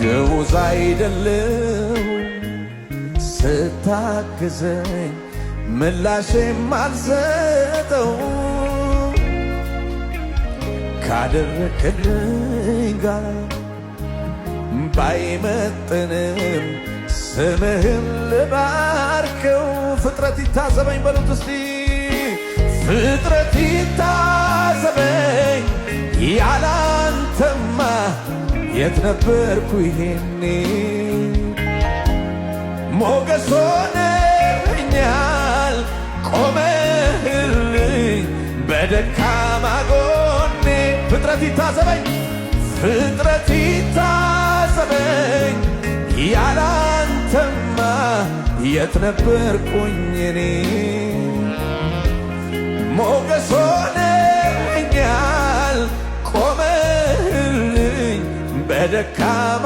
ግዑዝ አይደለሁ ስታግዘኝ ምላሼም አልሰጠው ካደረክልኝ ጋር ባይመጥንም ስምህን ልባርከው። ፍጥረት ይታዘበኝ በሉት እስቲ ፍጥረት ይታዘበኝ ያላንተማ የት ነበርኩ ይሄኔ ሞገስ ሆነኸኛል ቆመህልኝ በደካማ ጎኔ ፍጥረት ይታዘበኝ ፍጥረት ይታዘበኝ ያላንተማ የት ነበርኩኝ እኔ ሞገስ ሆነኸኛል ቆመህልኝ በደካማ